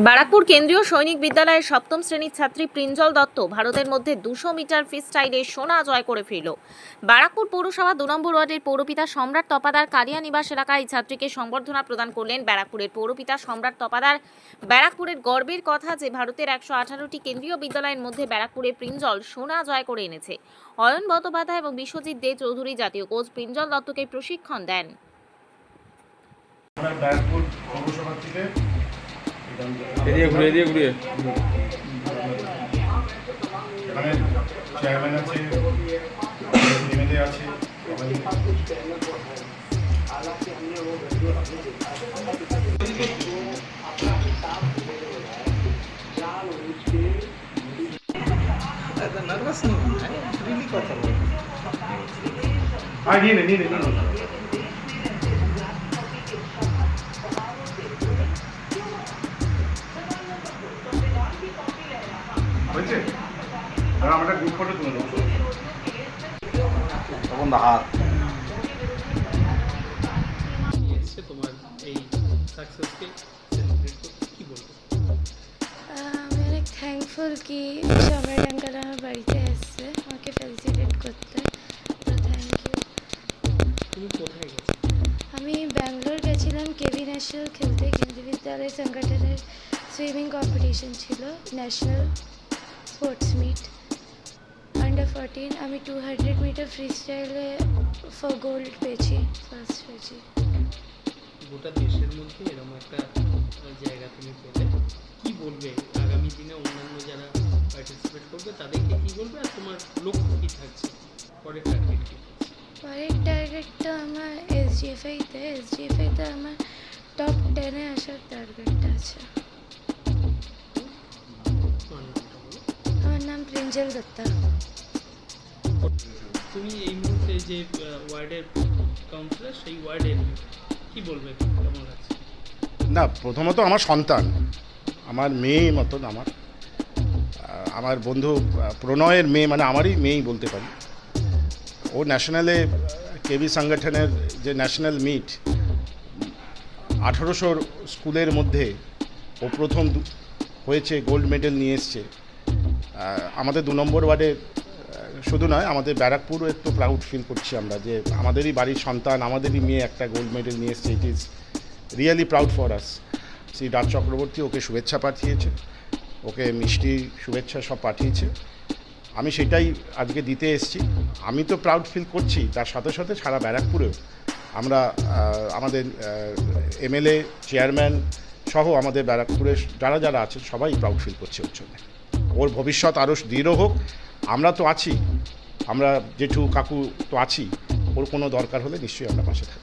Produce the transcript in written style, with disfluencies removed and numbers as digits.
ব্যারাকপুর কেন্দ্রীয় সৈনিক বিদ্যালয়ের সপ্তম শ্রেণীর ছাত্রী প্রিঞ্জল দত্ত ভারতের মধ্যে 200 মিটার ফ্রি স্টাইলে সোনা জয় করে ফিরল। ব্যারাকপুর পৌরসভা 2 নম্বর ওয়ার্ডের পৌরপিতা সম্রাট তপাদার কালিয়া নিবাস এলাকায় এই ছাত্রীকে সংবর্ধনা প্রদান করলেন ব্যারাকপুরের পৌরপিতা সম্রাট তপাদার। ব্যারাকপুরের গর্বের কথা যে ভারতের 118টি কেন্দ্রীয় বিদ্যালয়ের মধ্যে ব্যারাকপুরে প্রিঞ্জল সোনা জয় করে এনেছে। অয়ন বন্দ্যোপাধ্যায় এবং বিশ্বজিৎ দে চৌধুরী জাতীয় কোচ প্রিঞ্জল দত্তকে প্রশিক্ষণ দেন। ব্যারাকপুর পৌরসভা থেকে ঘুরিয়ে এখানে চেয়ারম্যান আছে, এমএলএ আছে, নিয়ে নে হয়েছে। আর আমরা গ্রুপ ফটো তুলে দেবো তখন হাত তোমার এই সাকসেসকে সেলিব্রেট করতে কি বলবো? আমি অনেক থ্যাঙ্কফুল কি সম্রাট আঙ্কেল আমার বাড়িতে এসছে আমাকে ফেলিসিটেট করতে, তো থ্যাংক ইউ। তুমি কোথায় গেছো? আমি ব্যাঙ্গালোর গেছিলাম কেবি ন্যাশনাল খেলতে। কেন্দ্রীয় বিদ্যালয় সংগঠনের সুইমিং কম্পিটিশন ছিল, ন্যাশনাল স্পোর্টস মিট আন্ডার 14। আমি 200 মিটার ফ্রি স্টাইলে ফর গোল্ড পেয়েছি, ফার্স্ট হয়েছি। গোটা দেশের মধ্যে এরকম একটা জায়গা তুমি পেলে, কি বলবে আগামী দিনে অন্যান্য যারা পার্টিসিপেট করবে তাদেরকে কি বলবে, আর তোমার লক্ষ্য কী থাকছে, পরের টার্গেট কী থাকছে? পরের টার্গেটটা আমার এসজিএফআইতে আমার টপ 10-এ আসার টার্গেটটা আছে। তোমার নামটা বলো। আমার নাম প্রিঞ্জল দত্তা। তুমি এই মুহূর্তে যে ওয়ার্ডের কাউন্সিলর, সেই ওয়ার্ডের কি বলবে, কেমন লাগছে? না, প্রথমত আমার সন্তান, আমার মেয়ে মতন আমার বন্ধু প্রণয়ের মেয়ে, মানে আমারই মেয়েই বলতে পারি। ও ন্যাশনালে কেবি সংগঠনের যে ন্যাশনাল মিট 1800 স্কুলের মধ্যে ও প্রথম হয়েছে, গোল্ড মেডেল নিয়ে এসছে। আমাদের 2 নম্বর ওয়ার্ডে শুধু নয়, আমাদের ব্যারাকপুরও একটু প্রাউড ফিল করছি আমরা যে আমাদেরই বাড়ির সন্তান, আমাদেরই মেয়ে একটা গোল্ড মেডেল নিয়ে এসছে। It is really proud for us. Shri Raj Chakraborty ওকে শুভেচ্ছা পাঠিয়েছে, ওকে মিষ্টি শুভেচ্ছা সব পাঠিয়েছে। আমি সেটাই আজকে দিতে এসেছি। আমি তো প্রাউড ফিল করছি, তার সাথে সাথে সারা ব্যারাকপুরেও আমরা আমাদের এমএলএ, চেয়ারম্যান সহ আমাদের ব্যারাকপুরের যারা আছে সবাই প্রাউড ফিল করছে ওর জন্য। ওর ভবিষ্যৎ আরও দৃঢ় হোক। আমরা তো আছি, আমরা জেঠু কাকু তো আছি, ওর কোনো দরকার হলে নিশ্চয়ই আমরা পাশে থাকি।